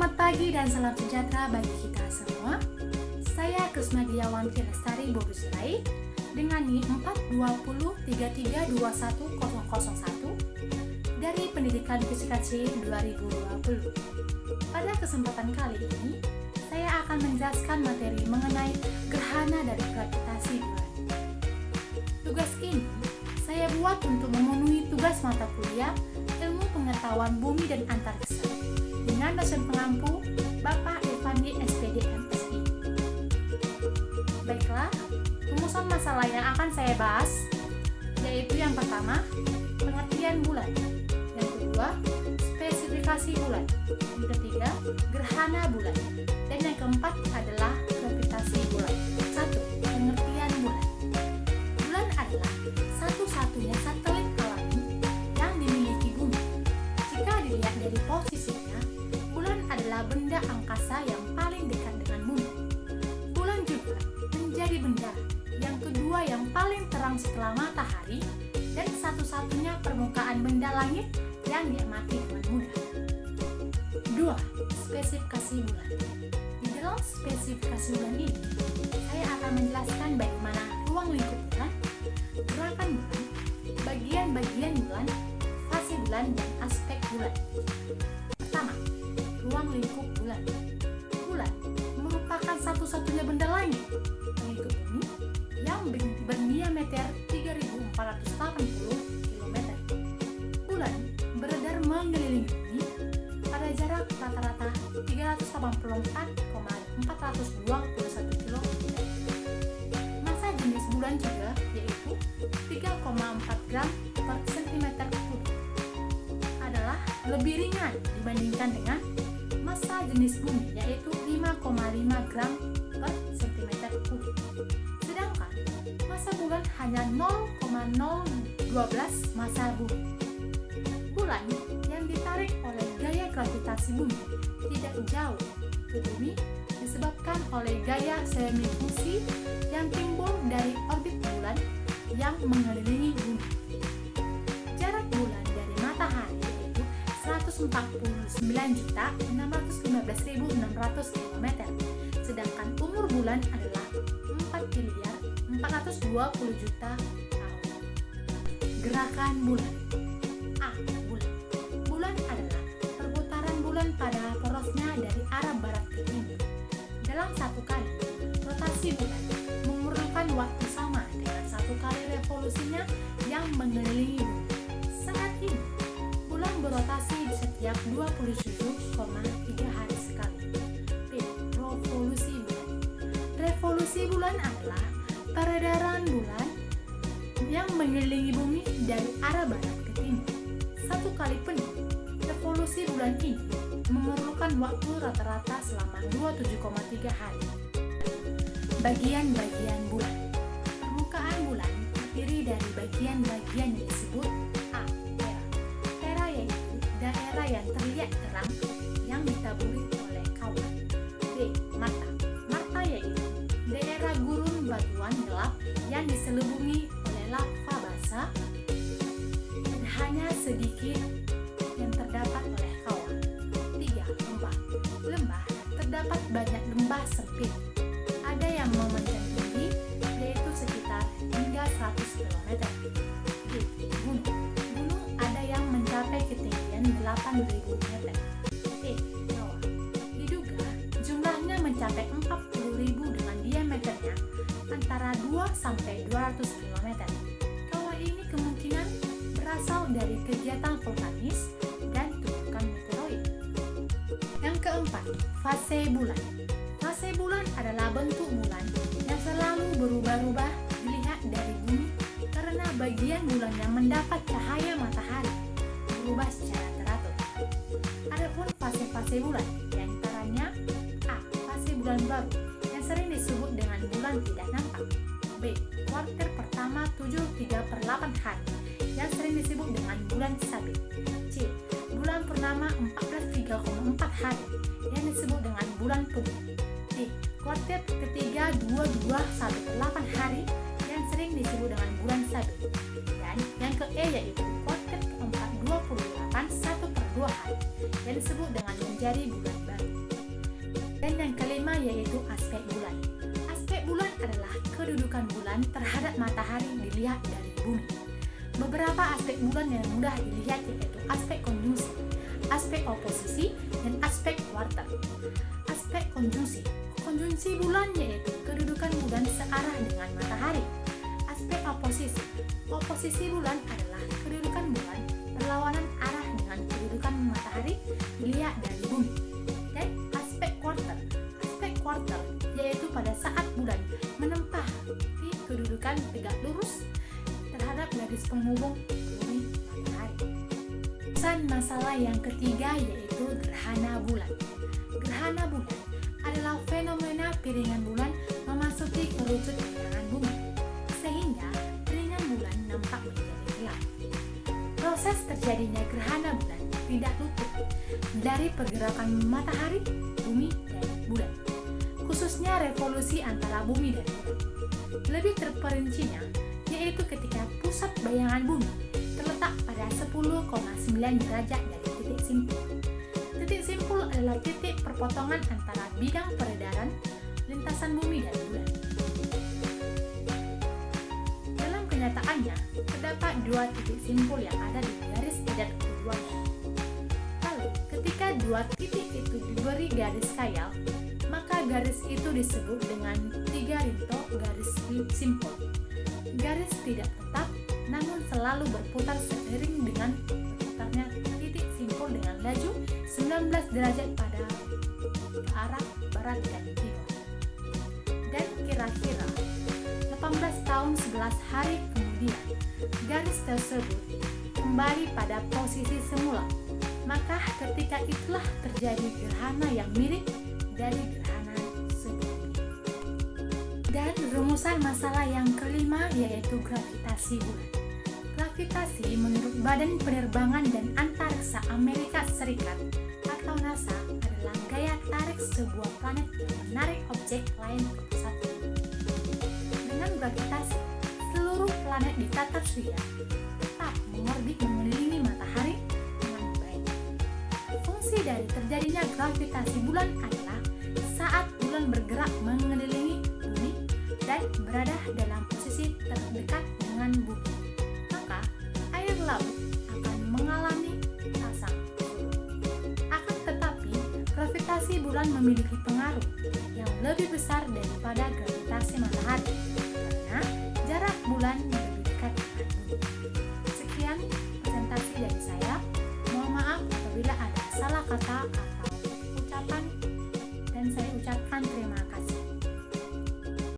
Selamat pagi dan salam sejahtera bagi kita semua. Saya Kusnadiawanti Lestari Borusirai dengan NIM 42033210001 dari Pendidikan Fisika C 2020. Pada kesempatan kali ini, saya akan menjelaskan materi mengenai gerhana dari gravitasi bulan. Tugas ini saya buat untuk memenuhi tugas mata kuliah Ilmu Pengetahuan Bumi dan Antariksa dengan dosen pengampu Bapak Irfandi SPD MSI. Baiklah, rumusan masalah yang akan saya bahas yaitu yang pertama, pengertian bulan, yang kedua, spesifikasi bulan, yang ketiga, gerhana bulan, dan yang keempat adalah gravitasi bulan. 1. Pengertian bulan. Bulan adalah satu-satunya satelit alami yang dimiliki bumi. Jika dilihat dari posisinya, bulan adalah benda angkasa yang paling dekat dengan bumi. Bulan juga menjadi benda yang kedua yang paling terang setelah matahari dan satu-satunya permukaan benda langit yang diamati dengan mudah. 2. Spesifikasi bulan. Di dalam spesifikasi bulan ini, saya akan menjelaskan bagaimana ruang lingkup bulan, gerakan bulan, bagian-bagian bulan, fase bulan, dan aspek bulan. Pertama, ruang lingkup bulan. Bulan merupakan satu-satunya benda langit mengikut bumi yang berdiameter 3.480 km. Bulan beredar mengelilingi bumi pada jarak rata-rata 384,421 km. Massa jenis bulan juga yaitu 3,4 gram per cm kubik adalah lebih ringan dibandingkan dengan massa jenis bumi yaitu 5,5 gram per cm kubik. Sedangkan massa bulan hanya 0,012 massa bumi. Bulan yang ditarik oleh gaya gravitasi bumi tidak jauh ke bumi disebabkan oleh gaya semifungsi yang timbul dari orbit bulan yang mengelilingi bumi. Jarak bulan dari matahari yaitu 149.615.600 km, sedangkan umur bulan adalah 4.420.000.000 tahun. Gerakan bulan. A. Bulan. Bulan adalah perputaran bulan pada porosnya dari arah barat ke timur. Dalam satu kali rotasi bulan memerlukan waktu sama dengan satu kali revolusinya yang mengelilingi bumi. Saat ini, bulan berotasi di setiap 27,3 hari sekali. B. Revolusi bulan. Revolusi bulan adalah peredaran bulan yang mengelilingi bumi dari arah barat ke timur. Satu kali penuh, revolusi bulan ini memerlukan waktu rata-rata selama 27,3 hari. Bagian-bagian bulan. Permukaan bulan terdiri dari bagian-bagian yang disebut A. Tera. Tera yaitu daerah yang terlihat terang yang ditaburi oleh awan. B. Mata. Mata yaitu daerah gurun batuan gelap yang diselubungi oleh lava basah dan hanya sedikit yang terdapat oleh awan. 3. Lembah. Lembah terdapat banyak lembah sempit. Ada yang memanjang tinggi yaitu sekitar hingga 100 km. D. Gunung. Gunung ada yang mencapai ketinggian 8.000 meter. E. Kawah. Diduga jumlahnya mencapai 40.000 dengan diameternya antara 2 sampai 200 km. Kawah ini kemungkinan berasal dari kegiatan vulkanis dan tumpukan meteoroid. Yang keempat, fase bulan. Fase bulan adalah bentuk bulan yang selalu berubah-ubah dilihat dari bumi karena bagian bulan yang mendapat cahaya matahari berubah secara teratur. Adapun fase-fase bulan, diantaranya A. Fase bulan baru yang sering disebut dengan bulan tidak nampak. B. Kuartil pertama 7/3/8 hari yang sering disebut dengan bulan sabit. C. Bulan purnama 14,4 hari yang disebut dengan bulan penuh. D. Kuartil ketiga 22/1/8 hari yang sering disebut dengan bulan sabit. Dan yang ke E yaitu kuartil keempat 28/1/2 hari yang disebut dengan menjadi bulan baru. Dan yang kelima yaitu aspek bulan. Aspek bulan adalah kedudukan bulan terhadap matahari dilihat dari bumi. Beberapa aspek bulan yang mudah dilihat yaitu aspek konjungsi, aspek oposisi, dan aspek kuarter. Aspek konjungsi. Konjungsi bulan yaitu kedudukan bulan searah dengan matahari. Aspek oposisi. Oposisi bulan adalah kedudukan bulan berlawanan arah dengan kedudukan matahari dilihat dari bumi. Dan aspek kuarter. Aspek kuarter yaitu pada saat bulan menempati kedudukan tegak lurus terhadap garis penghubung bumi matahari. Pesan masalah yang ketiga yaitu gerhana bulan. Gerhana bulan adalah fenomena piringan bulan memasuki kerucut bayangan bumi, sehingga piringan bulan nampak menjadi gelap. Proses terjadinya gerhana bulan tidak luput dari pergerakan matahari, bumi, dan bulan, khususnya revolusi antara bumi dan bulan. Lebih terperincinya, yaitu ketika pusat bayangan bumi terletak pada 10,9 derajat dari titik simpul. Titik simpul adalah titik perpotongan antara bidang peredaran lintasan bumi dan bulan. Dalam kenyataannya, terdapat dua titik simpul yang ada di garis edar keduanya. Lalu, ketika dua titik itu diberi garis khayal, maka garis itu disebut dengan tiga rinto garis simpul. Garis tidak tetap, namun selalu berputar seiring dengan berputarnya titik simpul dengan laju 19 derajat pada ke arah barat dan timur. Dan kira-kira 18 tahun 11 hari kemudian, garis tersebut kembali pada posisi semula. Maka ketika itulah terjadi gerhana yang mirip dari gerhana sebelumnya. Dan rumusan masalah yang kelima yaitu gravitasi bulan. Gravitasi menurut Badan Penerbangan dan Antariksa Amerika Serikat atau NASA adalah gaya tarik sebuah planet yang menarik objek lain ke pusat bumi. Dengan gravitasi, seluruh planet di tata surya tetap mengorbit mengelilingi matahari dengan baik. Fungsi dari terjadinya gravitasi bulan adalah saat bulan bergerak mengelilingi bumi dan berada dalam posisi terdekat dengan bumi, maka air laut akan mengalami pasang surut. Akan tetapi, gravitasi bulan memiliki pengaruh yang lebih besar daripada gravitasi matahari karena jarak bulan lebih dekat dengan bumi. Sekian presentasi dari saya. Mohon maaf apabila ada salah kata